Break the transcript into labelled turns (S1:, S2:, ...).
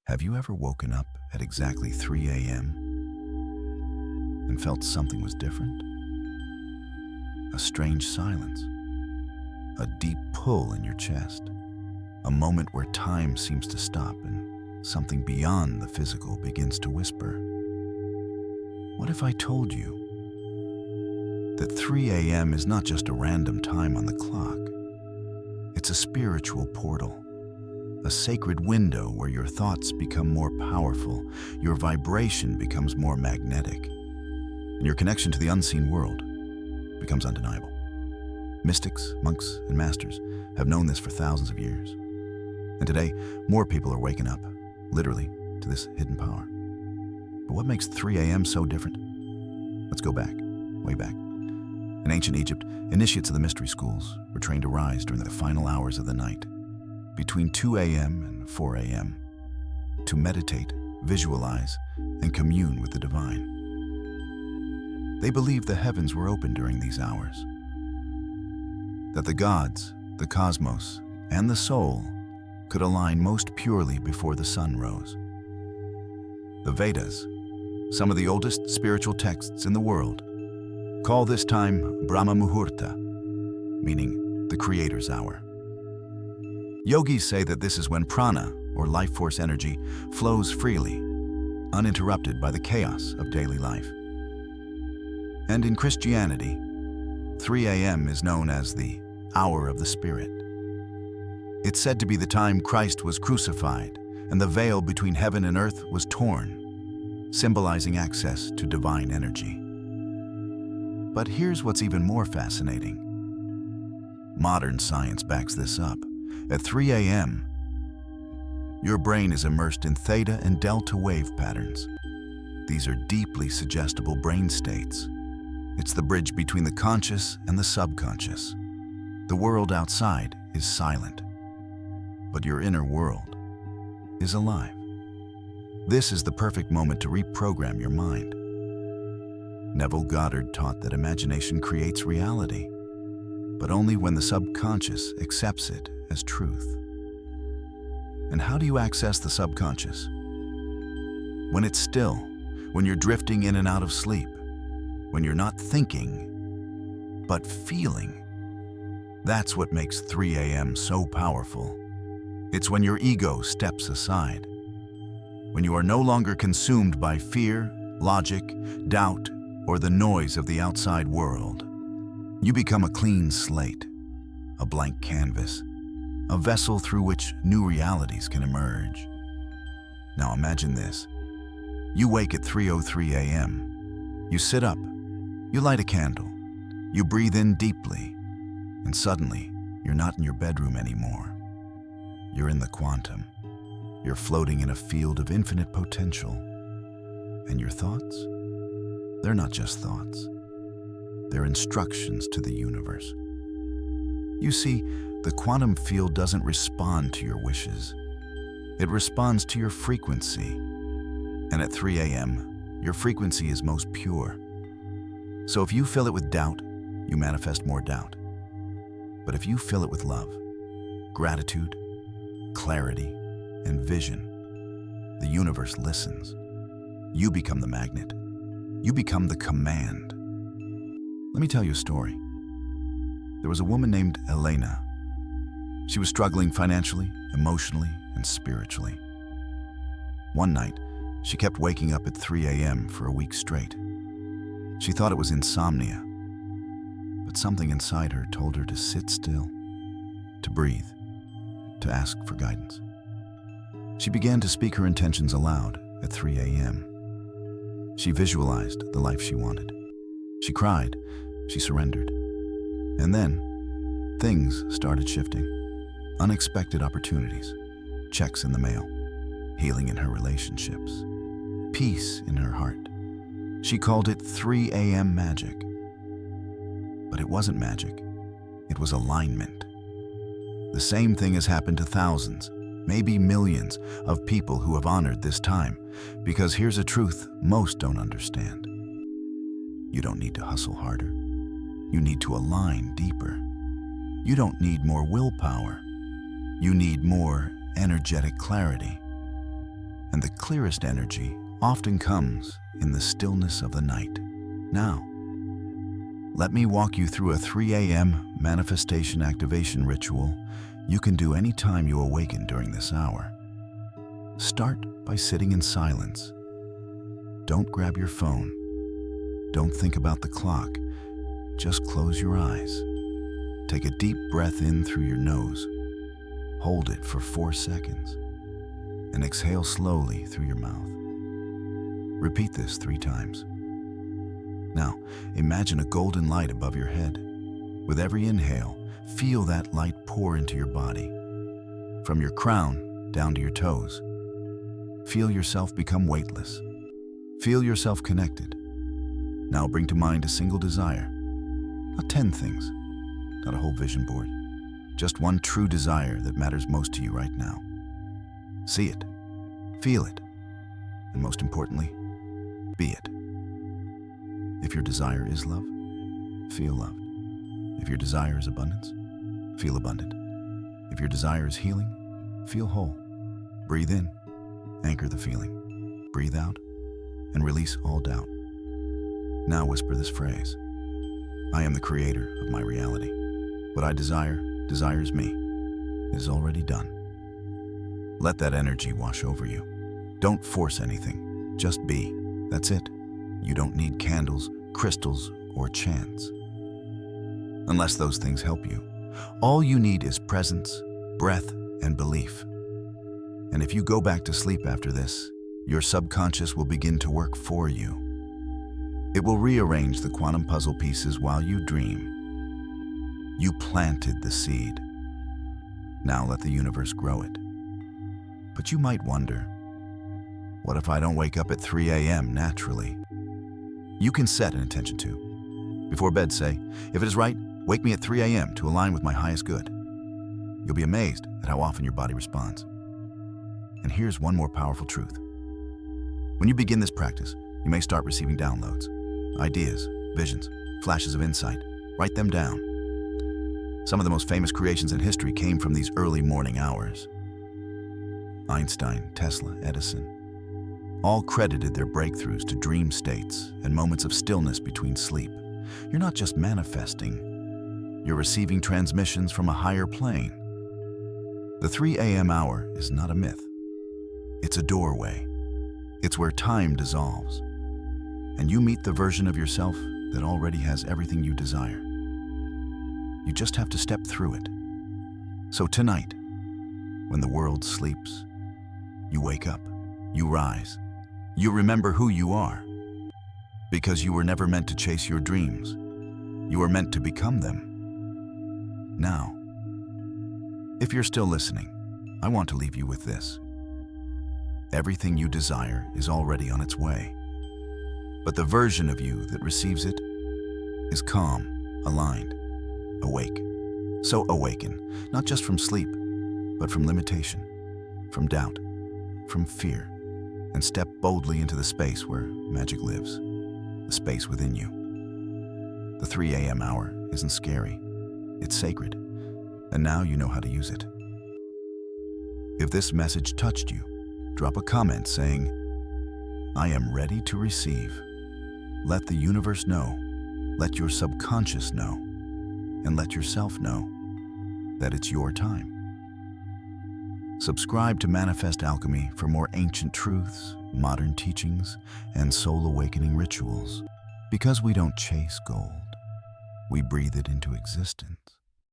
S1: Have you ever woken up at exactly 3 a.m. and felt something was different? A strange silence, a deep pull in your chest, a moment where time seems to stop and something beyond the physical begins to whisper. What if I told you that 3 a.m. is not just a random time on the clock? It's a spiritual portal. A sacred window where your thoughts become more powerful, your vibration becomes more magnetic, and your connection to the unseen world becomes undeniable. Mystics, monks, and masters have known this for thousands of years. And today, more people are waking up, literally, to this hidden power. But what makes 3 a.m. so different? Let's go back, way back. In ancient Egypt, initiates of the mystery schools were trained to rise during the final hours of the night, between 2 a.m. and 4 a.m., to meditate, visualize, and commune with the divine. They believed the heavens were open during these hours, that the gods, the cosmos, and the soul could align most purely before the sun rose. The Vedas, some of the oldest spiritual texts in the world, call this time Brahma Muhurta, meaning the Creator's hour. Yogis say that this is when prana, or life force energy, flows freely, uninterrupted by the chaos of daily life. And in Christianity, 3 a.m. is known as the hour of the Spirit. It's said to be the time Christ was crucified and the veil between heaven and earth was torn, symbolizing access to divine energy. But here's what's even more fascinating. Modern science backs this up. At 3 a.m., your brain is immersed in theta and delta wave patterns. These are deeply suggestible brain states. It's the bridge between the conscious and the subconscious. The world outside is silent, but your inner world is alive. This is the perfect moment to reprogram your mind. Neville Goddard taught that imagination creates reality, but only when the subconscious accepts it as truth. And how do you access the subconscious? When it's still, when you're drifting in and out of sleep, when you're not thinking, but feeling. That's what makes 3 a.m. so powerful. It's when your ego steps aside, when you are no longer consumed by fear, logic, doubt, or the noise of the outside world. You become a clean slate, a blank canvas, a vessel through which new realities can emerge. Now imagine this. You wake at 3:03 a.m. You sit up, you light a candle, you breathe in deeply, and suddenly you're not in your bedroom anymore. You're in the quantum. You're floating in a field of infinite potential. And your thoughts? They're not just thoughts. They're instructions to the universe. You see, the quantum field doesn't respond to your wishes. It responds to your frequency. And at 3 a.m., your frequency is most pure. So if you fill it with doubt, you manifest more doubt. But if you fill it with love, gratitude, clarity, and vision, the universe listens. You become the magnet. You become the command. Let me tell you a story. There was a woman named Elena. She was struggling financially, emotionally, and spiritually. One night, she kept waking up at 3 a.m. for a week straight. She thought it was insomnia, but something inside her told her to sit still, to breathe, to ask for guidance. She began to speak her intentions aloud at 3 a.m. She visualized the life she wanted. She cried, she surrendered. And then, things started shifting. Unexpected opportunities, checks in the mail, healing in her relationships, peace in her heart. She called it 3 a.m. magic. But it wasn't magic. It was alignment. The same thing has happened to thousands, maybe millions, of people who have honored this time, because here's a truth most don't understand. You don't need to hustle harder. You need to align deeper. You don't need more willpower. You need more energetic clarity. And the clearest energy often comes in the stillness of the night. Now, let me walk you through a 3 a.m. manifestation activation ritual you can do anytime you awaken during this hour. Start by sitting in silence. Don't grab your phone. Don't think about the clock. Just close your eyes. Take a deep breath in through your nose. Hold it for 4 seconds. And exhale slowly through your mouth. Repeat this 3 times. Now, imagine a golden light above your head. With every inhale, feel that light pour into your body. From your crown down to your toes. Feel yourself become weightless. Feel yourself connected. Now bring to mind a single desire. Not 10 things, not a whole vision board. Just one true desire that matters most to you right now. See it, feel it, and most importantly, be it. If your desire is love, feel loved. If your desire is abundance, feel abundant. If your desire is healing, feel whole. Breathe in, anchor the feeling. Breathe out, and release all doubt. Now whisper this phrase. I am the creator of my reality. What I desire, desires me. It is already done. Let that energy wash over you. Don't force anything. Just be. That's it. You don't need candles, crystals, or chants. Unless those things help you. All you need is presence, breath, and belief. And if you go back to sleep after this, your subconscious will begin to work for you. It will rearrange the quantum puzzle pieces while you dream. You planted the seed. Now let the universe grow it. But you might wonder, what if I don't wake up at 3 a.m. naturally? You can set an intention to. Before bed, say, if it is right, wake me at 3 a.m. to align with my highest good. You'll be amazed at how often your body responds. And here's one more powerful truth. When you begin this practice, you may start receiving downloads, ideas, visions, flashes of insight. Write them down. Some of the most famous creations in history came from these early morning hours. Einstein, Tesla, Edison, all credited their breakthroughs to dream states and moments of stillness between sleep. You're not just manifesting, you're receiving transmissions from a higher plane. The 3 a.m. hour is not a myth. It's a doorway. It's where time dissolves, and you meet the version of yourself that already has everything you desire. You just have to step through it. So tonight, when the world sleeps, you wake up, you rise, you remember who you are. Because you were never meant to chase your dreams. You were meant to become them. Now, if you're still listening, I want to leave you with this. Everything you desire is already on its way. But the version of you that receives it is calm, aligned, awake. So awaken, not just from sleep, but from limitation, from doubt, from fear, and step boldly into the space where magic lives, the space within you. The 3 a.m. hour isn't scary, it's sacred, and now you know how to use it. If this message touched you, drop a comment saying, I am ready to receive. Let the universe know, let your subconscious know, and let yourself know that it's your time. Subscribe to Manifest Alchemy for more ancient truths, modern teachings, and soul awakening rituals. Because we don't chase gold, we breathe it into existence.